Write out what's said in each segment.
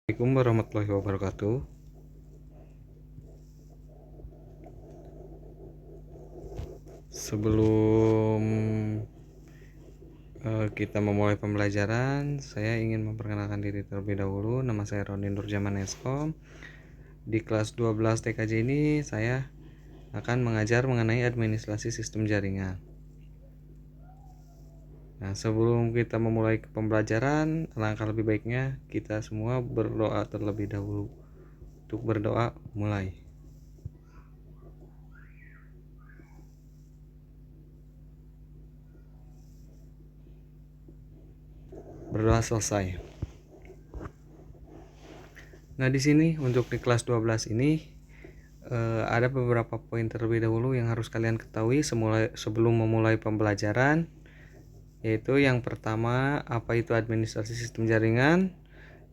Assalamualaikum warahmatullahi wabarakatuh. Sebelum kita memulai pembelajaran, saya ingin memperkenalkan diri terlebih dahulu. Nama saya Roni Nurjaman Eskom. Di kelas 12 TKJ ini saya akan mengajar mengenai administrasi sistem jaringan. Nah, sebelum kita memulai pembelajaran, alangkah lebih baiknya kita semua berdoa terlebih dahulu. Untuk berdoa, mulai. Berdoa selesai. Nah, di sini untuk di kelas 12 ini ada beberapa poin terlebih dahulu yang harus kalian ketahui sebelum memulai pembelajaran, yaitu yang pertama, apa itu administrasi sistem jaringan.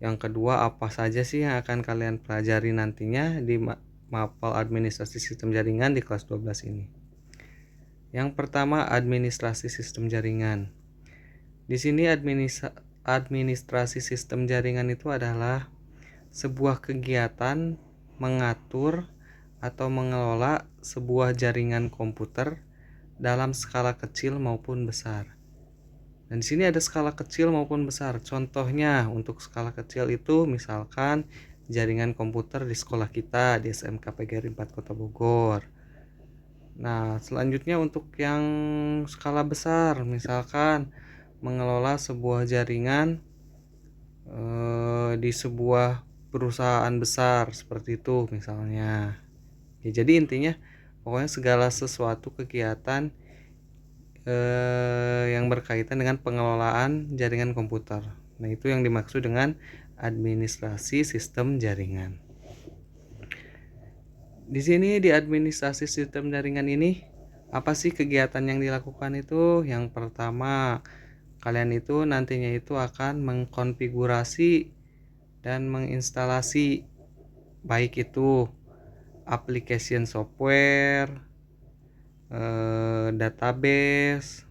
Yang kedua, apa saja sih yang akan kalian pelajari nantinya di mapel administrasi sistem jaringan di kelas 12 ini. Yang pertama, administrasi sistem jaringan. Di sini administrasi sistem jaringan itu adalah sebuah kegiatan mengatur atau mengelola sebuah jaringan komputer dalam skala kecil maupun besar. Dan di sini ada skala kecil maupun besar. Contohnya untuk skala kecil itu misalkan jaringan komputer di sekolah kita di SMK PGRI 4 Kota Bogor. Nah, selanjutnya untuk yang skala besar, misalkan mengelola sebuah jaringan di sebuah perusahaan besar seperti itu misalnya. Ya, jadi intinya pokoknya segala sesuatu kegiatan yang berkaitan dengan pengelolaan jaringan komputer. Nah, itu yang dimaksud dengan administrasi sistem jaringan. Di sini di administrasi sistem jaringan ini, apa sih kegiatan yang dilakukan itu? Yang pertama, kalian itu nantinya itu akan mengkonfigurasi dan menginstalasi baik itu application software, database,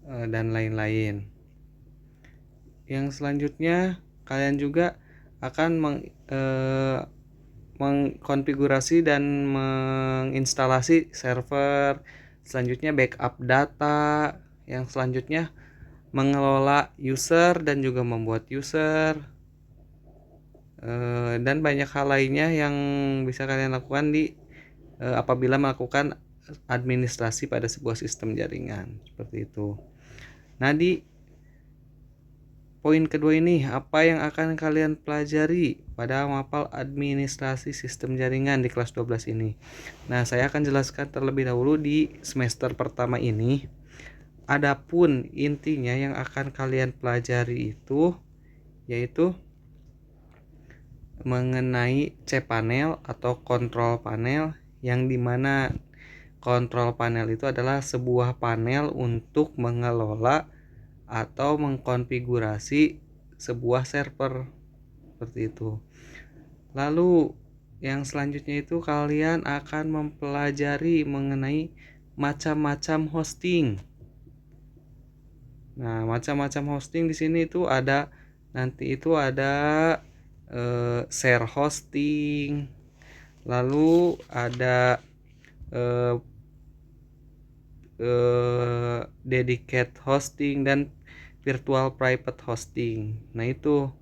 dan lain-lain. Yang selanjutnya kalian juga akan mengkonfigurasi dan menginstalasi server, selanjutnya backup data, yang selanjutnya mengelola user dan juga membuat user, dan banyak hal lainnya yang bisa kalian lakukan apabila melakukan administrasi pada sebuah sistem jaringan seperti itu. Nah, di poin kedua ini, apa yang akan kalian pelajari pada mapel administrasi sistem jaringan di kelas 12 ini? Nah, saya akan jelaskan terlebih dahulu di semester pertama ini. Adapun intinya yang akan kalian pelajari itu yaitu mengenai cPanel atau kontrol panel, yang dimana kontrol panel itu adalah sebuah panel untuk mengelola atau mengkonfigurasi sebuah server seperti itu. Lalu yang selanjutnya itu kalian akan mempelajari mengenai macam-macam hosting. Nah, macam-macam hosting di sini itu ada share hosting, lalu ada dedicated hosting dan virtual private hosting. Nah, itu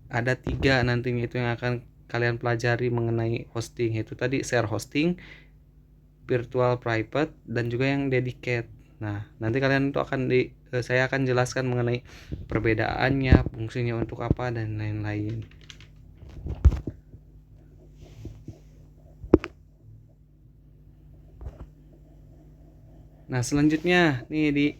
ada 3 nantinya itu yang akan kalian pelajari mengenai hosting, yaitu tadi share hosting, virtual private, dan juga yang dedicated. Nah, nanti kalian itu saya akan jelaskan mengenai perbedaannya, fungsinya untuk apa, dan lain-lain. Nah, selanjutnya nih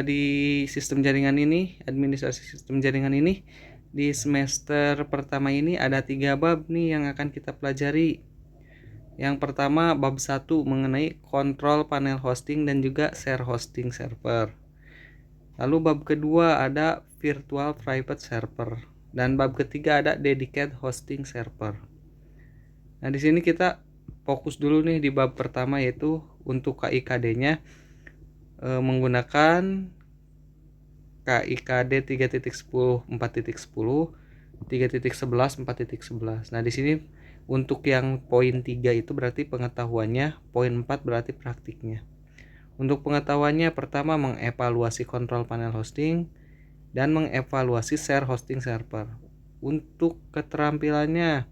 di sistem jaringan ini, administrasi sistem jaringan ini, di semester pertama ini ada 3 bab nih yang akan kita pelajari. Yang pertama, bab 1 mengenai kontrol panel hosting dan juga share hosting server. Lalu bab kedua ada virtual private server, dan bab ketiga ada dedicated hosting server. Nah, di sini kita fokus dulu nih di bab pertama, yaitu untuk KIKD-nya menggunakan KIKD 3.10 4.10 3.11 4.11. Nah, di sini untuk yang poin 3 itu berarti pengetahuannya, poin 4 berarti praktiknya. Untuk pengetahuannya, pertama mengevaluasi kontrol panel hosting dan mengevaluasi share hosting server. Untuk keterampilannya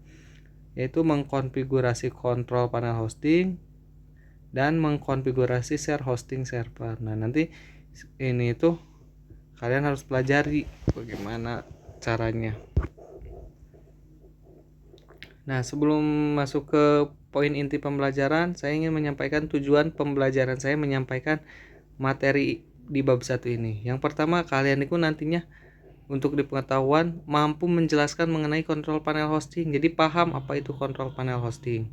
yaitu mengkonfigurasi kontrol panel hosting dan mengkonfigurasi share hosting server. Nah, nanti ini itu kalian harus pelajari bagaimana caranya. Nah, sebelum masuk ke poin inti pembelajaran, saya ingin menyampaikan tujuan pembelajaran saya menyampaikan materi di bab 1 ini. Yang pertama, kalian itu nantinya untuk di pengetahuan mampu menjelaskan mengenai kontrol panel hosting. Jadi paham apa itu kontrol panel hosting.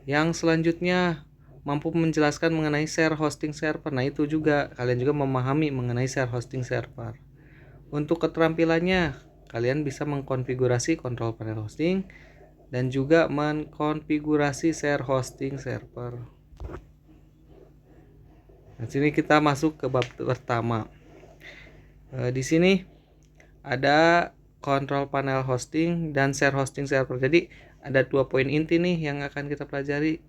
Yang selanjutnya, mampu menjelaskan mengenai share hosting server. Nah, itu juga kalian juga memahami mengenai share hosting server. Untuk keterampilannya, kalian bisa mengkonfigurasi kontrol panel hosting dan juga mengkonfigurasi share hosting server. Nah, sini kita masuk ke bab pertama. Di sini ada kontrol panel hosting dan share hosting server. Jadi ada 2 poin inti nih yang akan kita pelajari,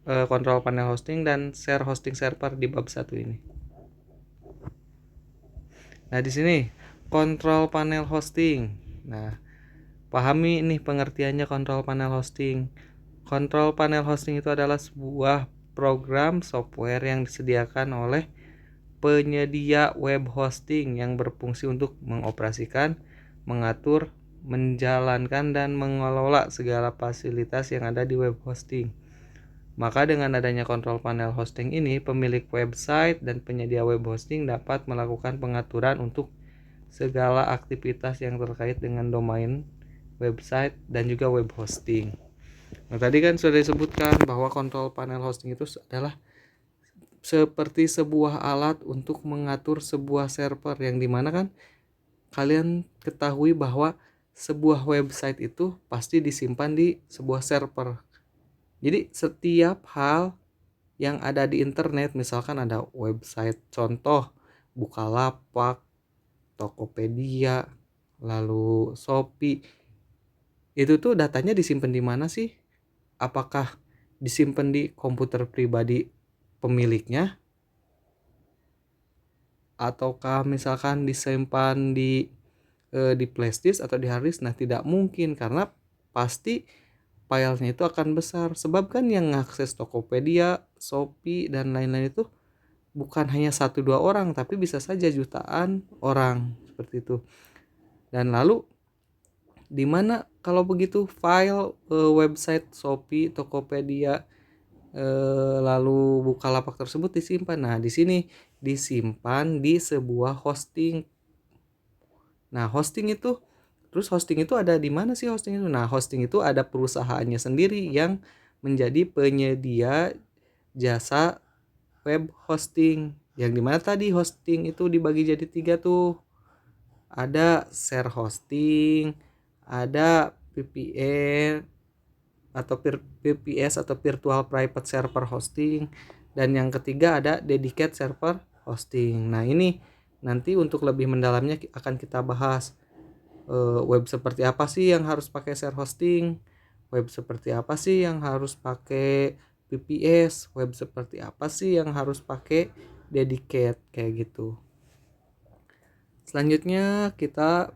kontrol panel hosting dan share hosting server di bab 1 ini. Nah, di sini kontrol panel hosting. Nah, pahami ini pengertiannya kontrol panel hosting. Kontrol panel hosting itu adalah sebuah program software yang disediakan oleh penyedia web hosting yang berfungsi untuk mengoperasikan, mengatur, menjalankan, dan mengelola segala fasilitas yang ada di web hosting. Maka dengan adanya kontrol panel hosting ini, pemilik website dan penyedia web hosting dapat melakukan pengaturan untuk segala aktivitas yang terkait dengan domain, website, dan juga web hosting. Nah, tadi kan sudah disebutkan bahwa kontrol panel hosting itu adalah seperti sebuah alat untuk mengatur sebuah server, yang dimana kan kalian ketahui bahwa sebuah website itu pasti disimpan di sebuah server. Jadi setiap hal yang ada di internet, misalkan ada website contoh Bukalapak, Tokopedia, lalu Shopee, itu tuh datanya disimpan di mana sih? Apakah disimpan di komputer pribadi pemiliknya, ataukah misalkan disimpan di flash disk atau di hard disk? Nah, tidak mungkin, karena pasti filenya itu akan besar, sebab kan yang mengakses Tokopedia, Shopee, dan lain-lain itu bukan hanya 1-2 orang, tapi bisa saja jutaan orang seperti itu. Dan lalu di mana kalau begitu file website Shopee, Tokopedia, lalu Bukalapak tersebut disimpan? Nah, di sini disimpan di sebuah hosting. Nah, hosting itu ada di mana sih hosting itu? Nah, hosting itu ada perusahaannya sendiri yang menjadi penyedia jasa web hosting. Yang dimana tadi hosting itu dibagi jadi 3 tuh. Ada share hosting, ada VPN atau VPS atau virtual private server hosting, dan yang ketiga ada dedicated server hosting. Nah, ini nanti untuk lebih mendalamnya akan kita bahas. Web seperti apa sih yang harus pakai share hosting, web seperti apa sih yang harus pakai VPS, web seperti apa sih yang harus pakai dedicated, kayak gitu. Selanjutnya kita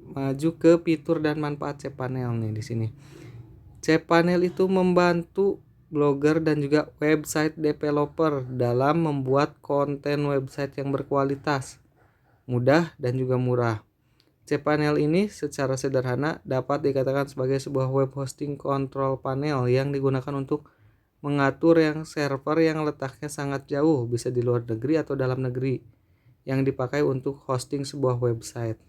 maju ke fitur dan manfaat cPanel nih di sini. cPanel itu membantu blogger dan juga website developer dalam membuat konten website yang berkualitas, mudah, dan juga murah. cPanel ini secara sederhana dapat dikatakan sebagai sebuah web hosting control panel yang digunakan untuk mengatur yang server yang letaknya sangat jauh, bisa di luar negeri atau dalam negeri, yang dipakai untuk hosting sebuah website.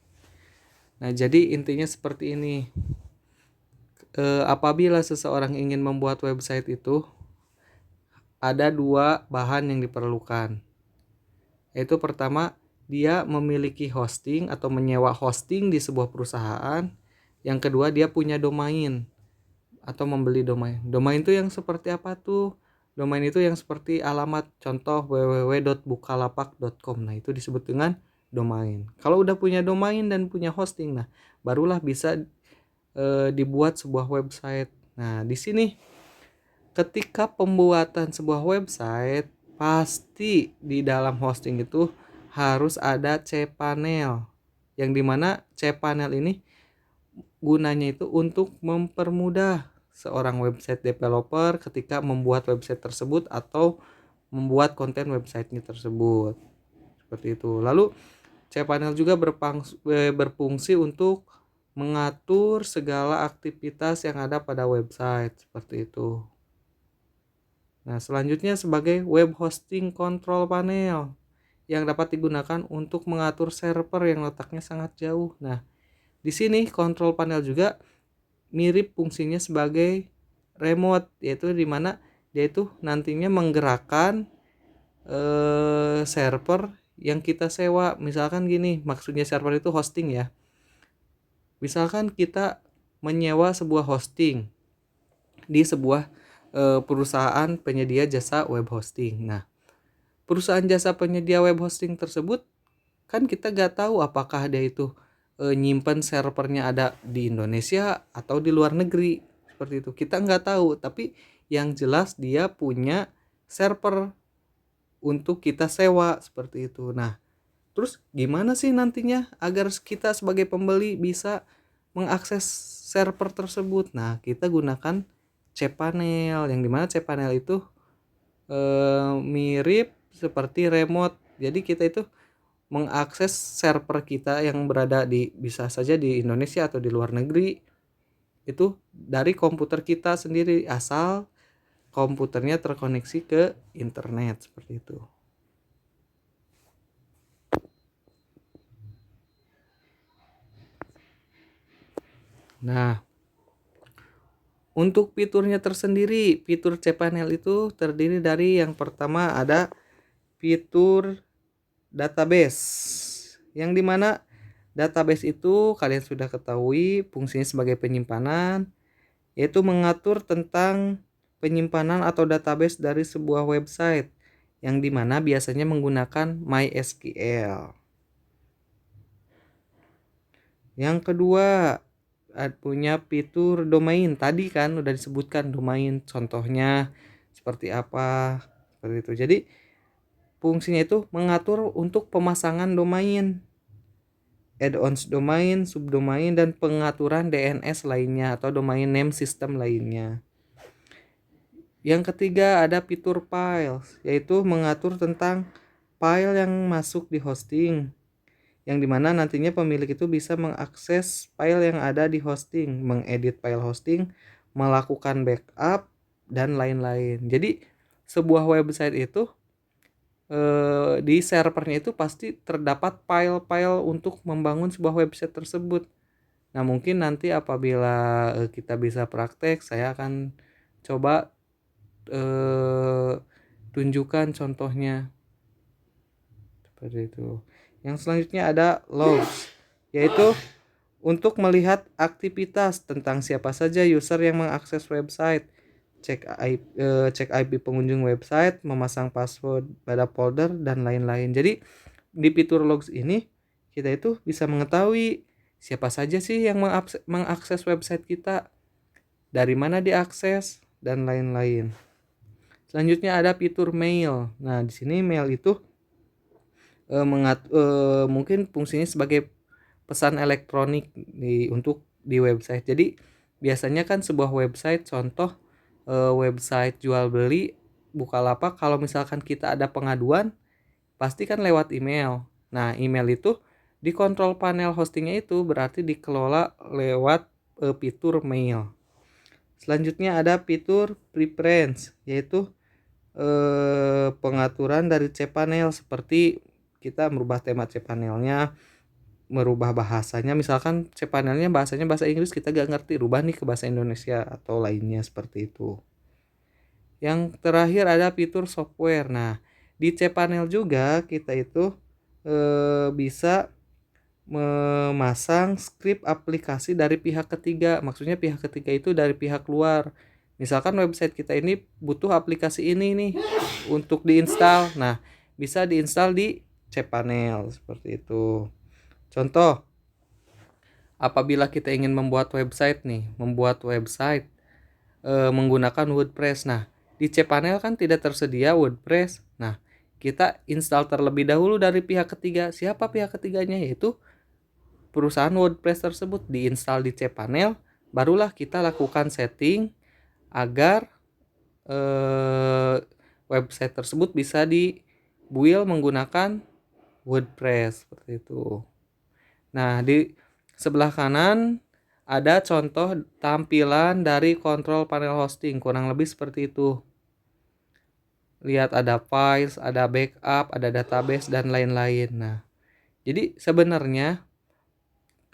Nah, jadi intinya seperti ini. Apabila seseorang ingin membuat website itu, ada 2 bahan yang diperlukan. Yaitu pertama, dia memiliki hosting atau menyewa hosting di sebuah perusahaan. Yang kedua, dia punya domain atau membeli domain. Domain itu yang seperti apa tuh? Domain itu yang seperti alamat contoh www.bukalapak.com. Nah, itu disebut dengan domain. Kalau udah punya domain dan punya hosting, nah barulah bisa dibuat sebuah website. Nah, di sini ketika pembuatan sebuah website, pasti di dalam hosting itu harus ada cPanel. Yang dimana cPanel ini gunanya itu untuk mempermudah seorang website developer ketika membuat website tersebut atau membuat konten websitenya tersebut. Seperti itu. Lalu cPanel juga berfungsi untuk mengatur segala aktivitas yang ada pada website, seperti itu. Nah, selanjutnya sebagai web hosting control panel yang dapat digunakan untuk mengatur server yang letaknya sangat jauh. Nah, di sini control panel juga mirip fungsinya sebagai remote, yaitu di mana dia itu nantinya menggerakkan server yang kita sewa. Misalkan gini, maksudnya server itu hosting ya. Misalkan kita menyewa sebuah hosting di sebuah perusahaan penyedia jasa web hosting. Nah, perusahaan jasa penyedia web hosting tersebut kan kita gak tahu apakah dia itu nyimpen servernya ada di Indonesia atau di luar negeri, seperti itu. Kita nggak tahu, tapi yang jelas dia punya server untuk kita sewa, seperti itu. Nah, terus gimana sih nantinya agar kita sebagai pembeli bisa mengakses server tersebut? Nah, kita gunakan cPanel, yang dimana cPanel itu mirip seperti remote. Jadi kita itu mengakses server kita yang berada di, bisa saja di Indonesia atau di luar negeri, itu dari komputer kita sendiri, asal komputernya terkoneksi ke internet, seperti itu. Nah, untuk fiturnya tersendiri, fitur cPanel itu terdiri dari yang pertama ada fitur database, yang dimana database itu kalian sudah ketahui fungsinya sebagai penyimpanan, yaitu mengatur tentang penyimpanan atau database dari sebuah website, yang dimana biasanya menggunakan MySQL. Yang kedua, punya fitur domain. Tadi kan udah disebutkan domain, contohnya seperti apa, seperti itu. Jadi fungsinya itu mengatur untuk pemasangan domain, add-ons domain, subdomain, dan pengaturan DNS lainnya atau domain name system lainnya. Yang ketiga ada fitur files, yaitu mengatur tentang file yang masuk di hosting, yang dimana nantinya pemilik itu bisa mengakses file yang ada di hosting, mengedit file hosting, melakukan backup, dan lain-lain. Jadi sebuah website itu di servernya itu pasti terdapat file-file untuk membangun sebuah website tersebut. Nah, mungkin nanti apabila kita bisa praktek, saya akan coba tunjukkan contohnya, seperti itu. Yang selanjutnya ada logs, yaitu untuk melihat aktivitas tentang siapa saja user yang mengakses website, cek IP pengunjung website, memasang password pada folder, dan lain-lain. Jadi di fitur logs ini kita itu bisa mengetahui siapa saja sih yang mengakses website kita, dari mana diakses, dan lain-lain. Selanjutnya ada fitur mail. Nah, di sini mail itu mungkin fungsinya sebagai pesan elektronik untuk di website. Jadi biasanya kan sebuah website, contoh website jual beli, Bukalapak, kalau misalkan kita ada pengaduan pasti kan lewat email. Nah, email itu di kontrol panel hostingnya itu berarti dikelola lewat fitur mail. Selanjutnya ada fitur preference, yaitu pengaturan dari cPanel, seperti kita merubah tema cPanelnya, merubah bahasanya. Misalkan cPanelnya bahasanya bahasa Inggris, kita gak ngerti, rubah nih ke bahasa Indonesia atau lainnya, seperti itu. Yang terakhir ada fitur software. Nah, di cPanel juga kita itu bisa memasang script aplikasi dari pihak ketiga. Maksudnya pihak ketiga itu dari pihak luar. Misalkan website kita ini butuh aplikasi ini nih untuk diinstal. Nah, bisa diinstal di cPanel seperti itu. Contoh, apabila kita ingin membuat website menggunakan WordPress. Nah, di cPanel kan tidak tersedia WordPress. Nah, kita install terlebih dahulu dari pihak ketiga. Siapa pihak ketiganya? Yaitu perusahaan WordPress tersebut. Diinstal di cPanel, barulah kita lakukan setting agar website tersebut bisa dibuild menggunakan WordPress seperti itu. Nah, di sebelah kanan ada contoh tampilan dari kontrol panel hosting, kurang lebih seperti itu. Lihat ada files, ada backup, ada database dan lain-lain. Nah, jadi sebenarnya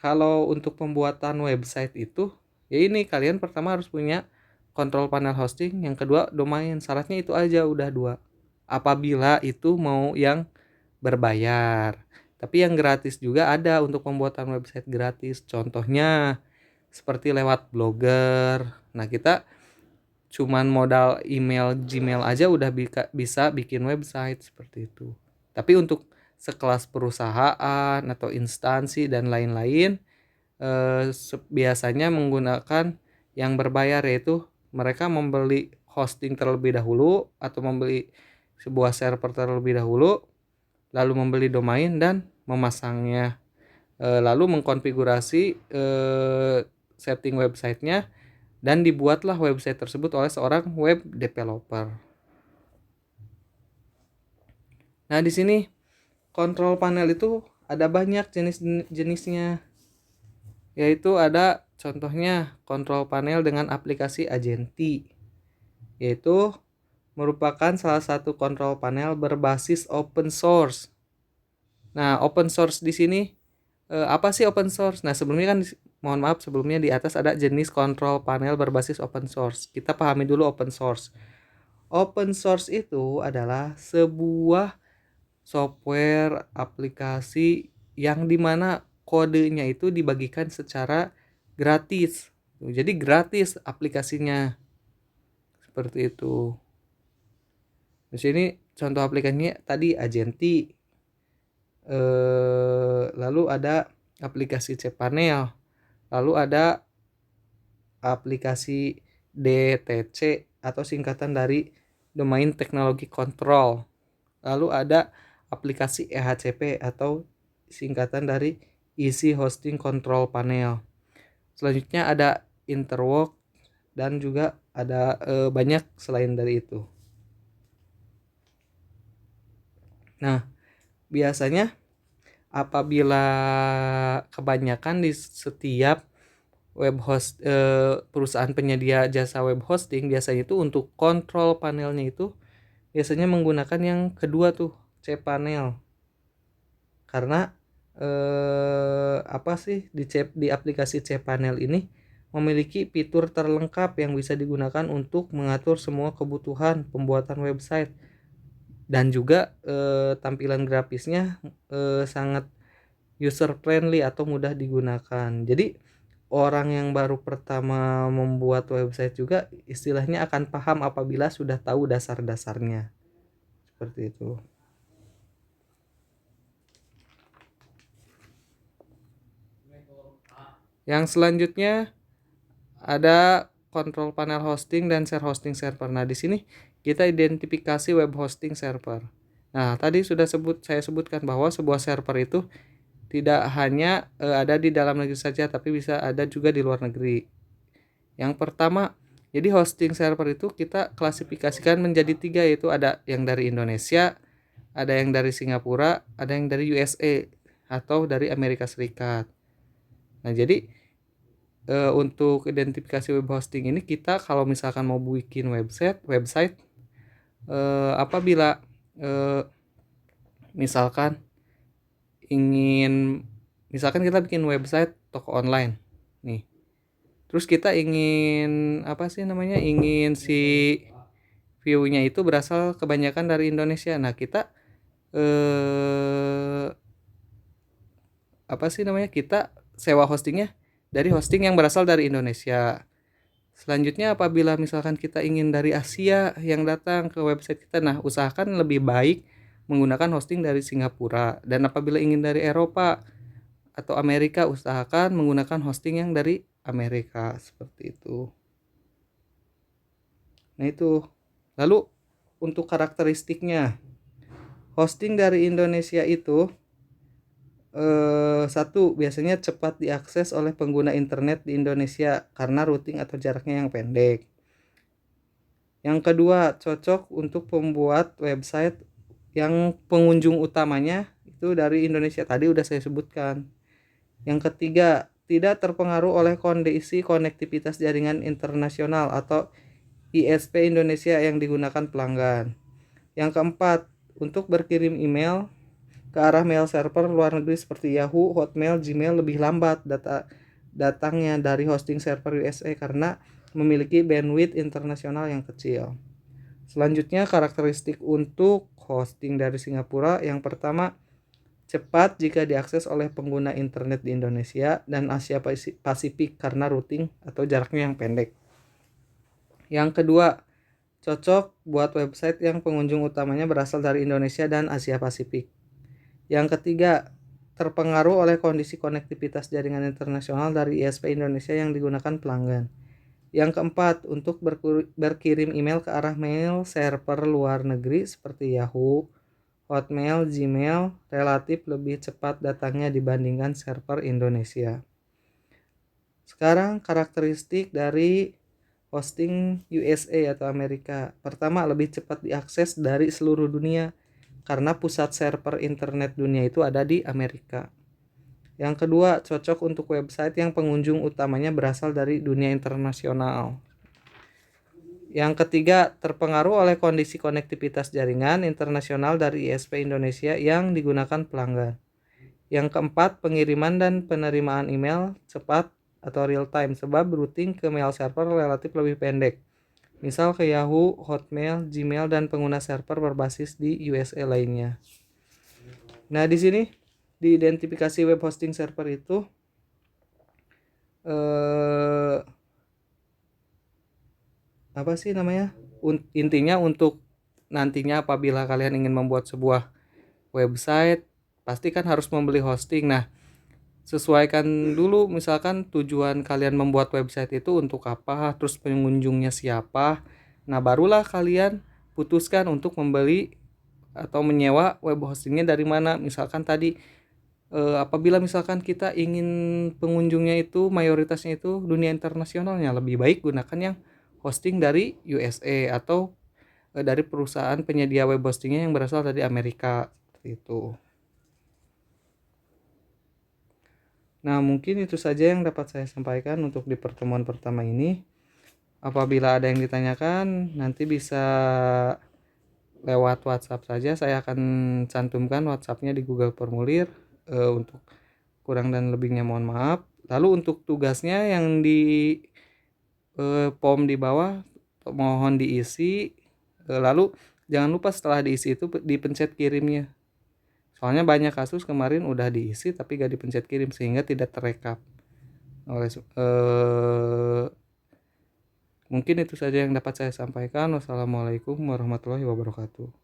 kalau untuk pembuatan website itu, ya ini kalian pertama harus punya kontrol panel hosting, yang kedua domain. Syaratnya itu aja, udah dua. Apabila itu mau yang berbayar. Tapi yang gratis juga ada untuk pembuatan website gratis. Contohnya seperti lewat Blogger. Nah, kita cuman modal email Gmail aja udah bisa bikin website seperti itu. Tapi untuk sekelas perusahaan atau instansi dan lain-lain, biasanya menggunakan yang berbayar, yaitu mereka membeli hosting terlebih dahulu atau membeli sebuah server terlebih dahulu, lalu membeli domain dan memasangnya, lalu mengkonfigurasi setting websitenya, dan dibuatlah website tersebut oleh seorang web developer. Nah, di sini kontrol panel itu ada banyak jenis-jenisnya, yaitu ada contohnya kontrol panel dengan aplikasi Agenti, yaitu merupakan salah satu kontrol panel berbasis open source. Nah, open source di sini apa sih open source? Nah, sebelumnya kan sebelumnya di atas ada jenis kontrol panel berbasis open source. Kita pahami dulu open source. Open source itu adalah sebuah software aplikasi yang dimana kodenya itu dibagikan secara gratis. Jadi gratis aplikasinya. Seperti itu. Di sini contoh aplikasinya tadi Agenti. Lalu ada aplikasi cPanel. Lalu ada aplikasi DTC atau singkatan dari Domain Technology Control. Lalu ada aplikasi EHCP atau singkatan dari Easy Hosting Control Panel. Selanjutnya ada Interwork dan juga ada banyak selain dari itu. Nah, biasanya apabila kebanyakan di setiap perusahaan penyedia jasa web hosting, biasanya itu untuk kontrol panelnya itu biasanya menggunakan yang kedua tuh, cPanel. Karena di aplikasi cPanel ini memiliki fitur terlengkap yang bisa digunakan untuk mengatur semua kebutuhan pembuatan website, dan juga tampilan grafisnya sangat user friendly atau mudah digunakan. Jadi orang yang baru pertama membuat website juga istilahnya akan paham apabila sudah tahu dasar-dasarnya. Seperti itu. Yang selanjutnya ada control panel hosting dan share hosting server. Nah, di sini kita identifikasi web hosting server. Nah, tadi sudah saya sebutkan bahwa sebuah server itu tidak hanya ada di dalam negeri saja, tapi bisa ada juga di luar negeri. Yang pertama, jadi hosting server itu kita klasifikasikan menjadi 3, yaitu ada yang dari Indonesia, ada yang dari Singapura, ada yang dari USA atau dari Amerika Serikat. Nah, jadi untuk identifikasi web hosting ini, kita kalau misalkan mau bikin website apabila misalkan kita bikin website toko online nih, terus kita ingin ingin si view-nya itu berasal kebanyakan dari Indonesia. Nah, kita kita sewa hostingnya dari hosting yang berasal dari Indonesia. Selanjutnya apabila misalkan kita ingin dari Asia yang datang ke website kita, nah usahakan lebih baik menggunakan hosting dari Singapura, dan apabila ingin dari Eropa atau Amerika, usahakan menggunakan hosting yang dari Amerika, seperti itu. Nah itu. Lalu untuk karakteristiknya, hosting dari Indonesia itu satu, biasanya cepat diakses oleh pengguna internet di Indonesia karena routing atau jaraknya yang pendek. Yang kedua, cocok untuk pembuat website yang pengunjung utamanya itu dari Indonesia, tadi udah saya sebutkan. Yang ketiga, tidak terpengaruh oleh kondisi konektivitas jaringan internasional atau ISP Indonesia yang digunakan pelanggan. Yang keempat, untuk berkirim email ke arah mail server luar negeri seperti Yahoo, Hotmail, Gmail lebih lambat datangnya dari hosting server USA karena memiliki bandwidth internasional yang kecil. Selanjutnya, karakteristik untuk hosting dari Singapura. Yang pertama, cepat jika diakses oleh pengguna internet di Indonesia dan Asia Pasifik karena routing atau jaraknya yang pendek. Yang kedua, cocok buat website yang pengunjung utamanya berasal dari Indonesia dan Asia Pasifik. Yang ketiga, terpengaruh oleh kondisi konektivitas jaringan internasional dari ISP Indonesia yang digunakan pelanggan. Yang keempat, untuk berkirim email ke arah mail server luar negeri seperti Yahoo, Hotmail, Gmail relatif lebih cepat datangnya dibandingkan server Indonesia. Sekarang karakteristik dari hosting USA atau Amerika. Pertama, lebih cepat diakses dari seluruh dunia karena pusat server internet dunia itu ada di Amerika. Yang kedua, cocok untuk website yang pengunjung utamanya berasal dari dunia internasional. Yang ketiga, terpengaruh oleh kondisi konektivitas jaringan internasional dari ISP Indonesia yang digunakan pelanggan. Yang keempat, pengiriman dan penerimaan email cepat atau real time sebab routing ke mail server relatif lebih pendek. Misal ke Yahoo, Hotmail, Gmail, dan pengguna server berbasis di USA lainnya. Nah, di sini di identifikasi web hosting server itu apa sih namanya? Intinya untuk nantinya apabila kalian ingin membuat sebuah website, pasti kan harus membeli hosting. Nah, sesuaikan dulu misalkan tujuan kalian membuat website itu untuk apa, terus pengunjungnya siapa. Nah, barulah kalian putuskan untuk membeli atau menyewa web hostingnya dari mana. Misalkan tadi apabila misalkan kita ingin pengunjungnya itu mayoritasnya itu dunia internasionalnya, lebih baik gunakan yang hosting dari USA atau dari perusahaan penyedia web hostingnya yang berasal dari Amerika, seperti itu. Nah, mungkin itu saja yang dapat saya sampaikan untuk di pertemuan pertama ini. Apabila ada yang ditanyakan, nanti bisa lewat WhatsApp saja. Saya akan cantumkan WhatsApp-nya di Google Formulir. Untuk kurang dan lebihnya mohon maaf. Lalu untuk tugasnya yang di form di bawah mohon diisi. Lalu jangan lupa setelah diisi itu dipencet kirimnya. Soalnya banyak kasus kemarin udah diisi tapi gak dipencet kirim sehingga tidak terekap. Mungkin itu saja yang dapat saya sampaikan. Wassalamualaikum warahmatullahi wabarakatuh.